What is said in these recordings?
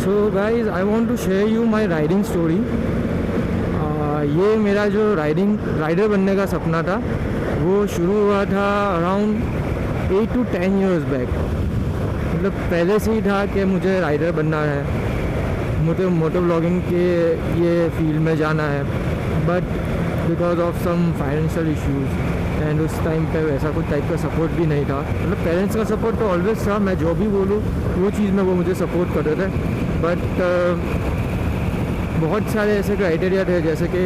So guys I want to share you my riding story. ये मेरा जो rider बनने का सपना था वो शुरू हुआ था अराउंड 8 to 10 years बैक। मतलब पहले से ही था कि मुझे राइडर बनना है, मुझे मोटो ब्लॉगिंग के ये फील्ड में जाना है, but because of some financial issues and उस टाइम पे वैसा कुछ टाइप का सपोर्ट भी नहीं था। मतलब पेरेंट्स का सपोर्ट तो ऑलवेज था, मैं जो भी बोलूँ वो चीज़ में वो मुझे सपोर्ट करते थे, बट बहुत सारे ऐसे क्राइटेरिया थे, जैसे कि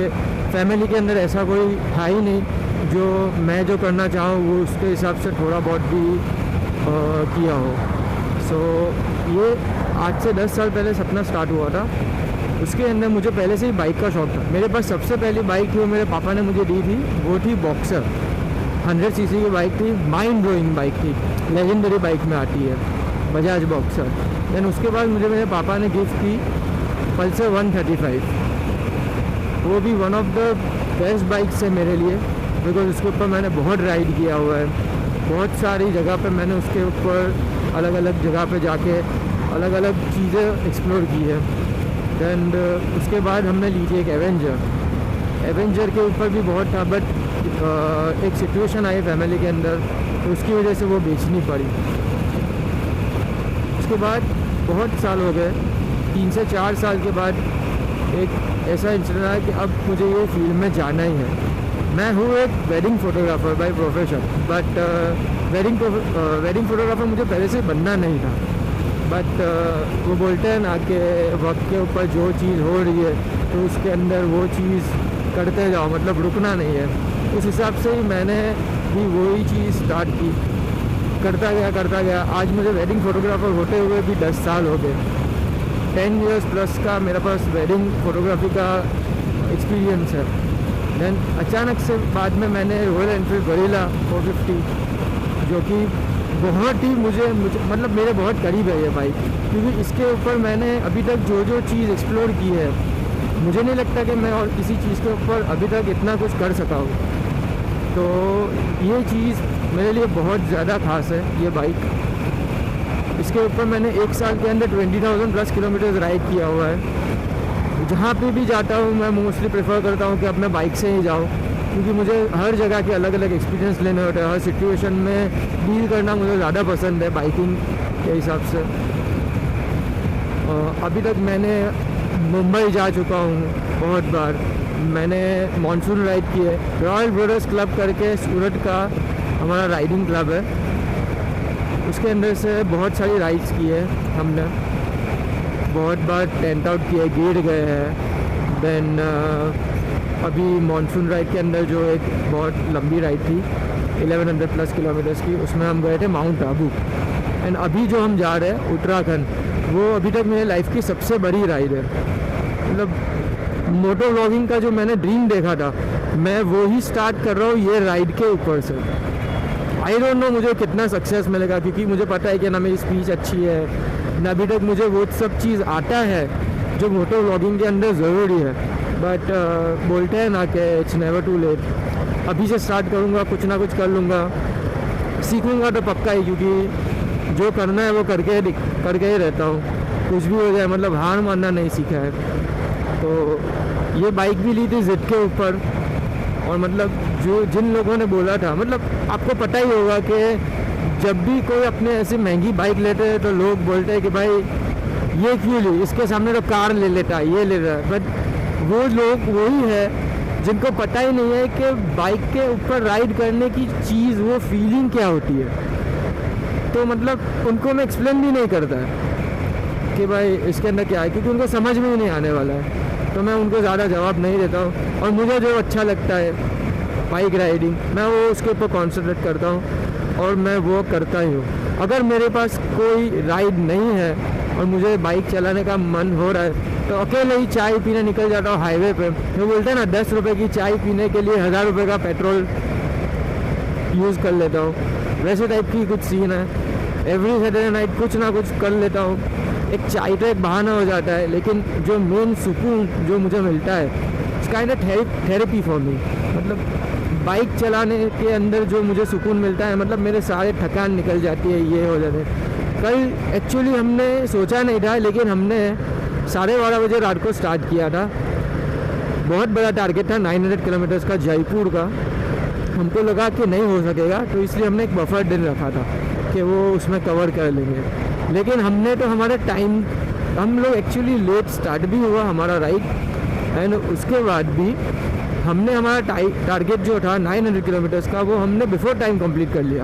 फैमिली के अंदर ऐसा कोई था ही नहीं जो मैं जो करना चाहूँ वो उसके हिसाब से थोड़ा बहुत भी किया हो। सो ये आज से 10 साल पहले सपना स्टार्ट हुआ था। उसके अंदर मुझे पहले से ही बाइक का शौक था। मेरे पास सबसे पहली बाइक थी वो मेरे पापा ने मुझे दी थी, वो थी बॉक्सर 100 cc की बाइक थी, माइंड ब्लोइंग बाइक थी, लेजेंडरी बाइक में आती है बजाज बॉक्सर। देन उसके बाद मुझे मेरे पापा ने गिफ्ट की पल्सर 135, वो भी one of the best bikes है मेरे लिए, बिकॉज उसके ऊपर मैंने बहुत राइड किया हुआ है। बहुत सारी जगह पे मैंने उसके ऊपर अलग अलग जगह पे जाके अलग अलग चीज़ें एक्सप्लोर की है। दैन उसके बाद हमने ली थी एक एवेंजर के ऊपर भी बहुत था, बट एक सिचुएशन आई फैमिली के अंदर तो उसकी वजह से वो बेचनी पड़ी। उसके बाद बहुत साल हो गए, 3 से 4 साल के बाद एक ऐसा इंसिडेंट आया कि अब मुझे ये फील्ड में जाना ही है। मैं हूँ एक wedding photographer by profession, but wedding photographer मुझे पहले से बनना नहीं था, बट वो बोलते हैं ना कि वक्त के ऊपर जो चीज़ हो रही है तो उसके अंदर वो चीज़ करते जाओ, मतलब रुकना नहीं है। उस हिसाब से ही मैंने भी वही चीज़ स्टार्ट की, करता गया। आज मुझे वेडिंग फोटोग्राफर होते हुए भी 10 साल हो गए। 10 years प्लस का मेरे पास वेडिंग फोटोग्राफी का एक्सपीरियंस है। दैन अचानक से बाद में मैंने रॉयल एनफील्ड गॉरिल्ला 450, जो कि बहुत ही मुझे मतलब मेरे बहुत करीब है ये बाइक, क्योंकि इसके ऊपर मैंने अभी तक जो चीज़ एक्सप्लोर की है, मुझे नहीं लगता कि मैं और किसी चीज़ के ऊपर अभी तक इतना कुछ कर सका हूँ। तो ये चीज़ मेरे लिए बहुत ज़्यादा ख़ास है ये बाइक। इसके ऊपर मैंने 1 साल के अंदर 20,000 प्लस किलोमीटर्स राइड किया हुआ है। जहाँ पे भी जाता हूँ मैं मोस्टली प्रेफर करता हूँ कि अब मैं बाइक से ही जाऊँ, क्योंकि मुझे हर जगह के अलग अलग एक्सपीरियंस लेने होते हैं, हर सिचुएशन में डील करना मुझे ज़्यादा पसंद है बाइकिंग के हिसाब से। अभी तक मैंने मुंबई जा चुका हूँ बहुत बार, मैंने मानसून राइड की है। रॉयल ब्रदर्स क्लब करके सूरत का हमारा राइडिंग क्लब है, उसके अंदर से बहुत सारी राइड्स की है हमने। बहुत बार टेंट आउट किए, गिर गए हैं। देन अभी मानसून राइड के अंदर जो एक बहुत लंबी राइड थी 1100 प्लस किलोमीटर्स की, उसमें हम गए थे माउंट आबू। एंड अभी जो हम जा रहे हैं उत्तराखंड, वो अभी तक मेरे लाइफ की सबसे बड़ी राइड है। मतलब मोटो व्लॉगिंग का जो मैंने ड्रीम देखा था, मैं वो ही स्टार्ट कर रहा हूँ ये राइड के ऊपर से। आई डोंट नो मुझे कितना सक्सेस मिलेगा, क्योंकि मुझे पता है कि ना मेरी स्पीच अच्छी है ना अभी तक मुझे वो सब चीज़ आता है जो मोटो व्लॉगिंग के अंदर ज़रूरी है। बट बोलते हैं ना कि इट्स नेवर टू लेट। अभी से स्टार्ट करूँगा, कुछ ना कुछ कर लूँगा, सीखूँगा तो पक्का ही, क्योंकि जो करना है वो करके ही रहता हूँ, कुछ भी हो जाए। मतलब हार मानना नहीं सीखा है। तो ये बाइक भी ली थी जिद के ऊपर, और मतलब जिन लोगों ने बोला था, मतलब आपको पता ही होगा कि जब भी कोई अपने ऐसी महंगी बाइक लेते हैं तो लोग बोलते हैं कि भाई ये क्यों ली, इसके सामने तो कार ले लेता है, ये ले रहा है। बट वो लोग वही है जिनको पता ही नहीं है कि बाइक के ऊपर राइड करने की चीज़, वो फीलिंग क्या होती है। तो मतलब उनको मैं एक्सप्लेन भी नहीं करता है कि भाई इसके अंदर क्या है, क्योंकि उनको समझ में ही नहीं आने वाला है। तो मैं उनको ज़्यादा जवाब नहीं देता हूँ, और मुझे जो अच्छा लगता है बाइक राइडिंग, मैं वो उसके ऊपर कॉन्सेंट्रेट करता हूँ और मैं वो करता ही हूँ। अगर मेरे पास कोई राइड नहीं है और मुझे बाइक चलाने का मन हो रहा है तो अकेले ही चाय पीने निकल जाता हूँ हाईवे पे। वो बोलते हैं ना 10 रुपये की चाय पीने के लिए 1000 रुपये का पेट्रोल यूज़ कर लेता हूँ, वैसे टाइप की कुछ सीन है। एवरी सैटरडे नाइट कुछ ना कुछ कर लेता हूँ। एक चाय तो एक बहाना हो जाता है, लेकिन जो मेन सुकून जो मुझे मिलता है, it's kind of therapy for me. मतलब बाइक चलाने के अंदर जो मुझे सुकून मिलता है, मतलब मेरे सारे थकान निकल जाती है, ये हो जाते हैं। कल एक्चुअली हमने सोचा नहीं था, लेकिन हमने 12:30 बजे रात को स्टार्ट किया था। बहुत बड़ा टारगेट था 900 किलोमीटर्स का जयपुर का। हमको लगा कि नहीं हो सकेगा, तो इसलिए हमने एक बफर दिन रखा था कि वो उसमें कवर कर लेंगे। लेकिन हमने तो हमारे टाइम, हम लोग एक्चुअली लेट स्टार्ट भी हुआ हमारा राइड, एंड उसके बाद भी हमने हमारा टारगेट जो था 900 किलोमीटर्स का, वो हमने बिफोर टाइम कंप्लीट कर लिया।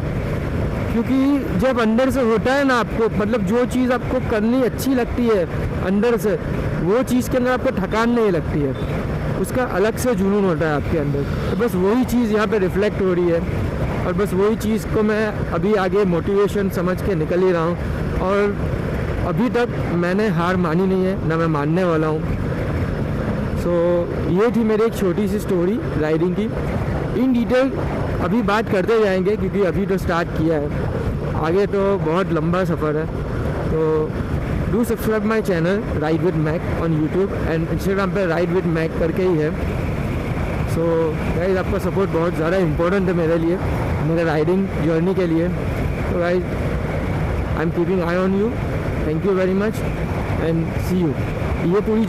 क्योंकि जब अंदर से होता है ना आपको, मतलब जो चीज़ आपको करनी अच्छी लगती है अंदर से, वो चीज़ के अंदर आपको थकान नहीं लगती है, उसका अलग से जुनून होता है आपके अंदर। तो बस वही चीज़ यहाँ पे रिफ्लेक्ट हो रही है, और बस वही चीज़ को मैं अभी आगे मोटिवेशन समझ के निकल ही रहा हूँ। और अभी तक मैंने हार मानी नहीं है, ना मैं मानने वाला हूँ। सो ये थी मेरी एक छोटी सी स्टोरी राइडिंग की। इन डिटेल अभी बात करते जाएंगे, क्योंकि अभी तो स्टार्ट किया है, आगे तो बहुत लंबा सफ़र है। तो do subscribe my channel ride with Mac on YouTube, and Instagram पे राइड विद मैक करके ही है। सो गाइस, आपका सपोर्ट बहुत ज़्यादा इम्पोर्टेंट है मेरे लिए, मेरे राइडिंग जर्नी के लिए। तो guys, I am keeping eye on you. Thank you very much and see you. ये पूरी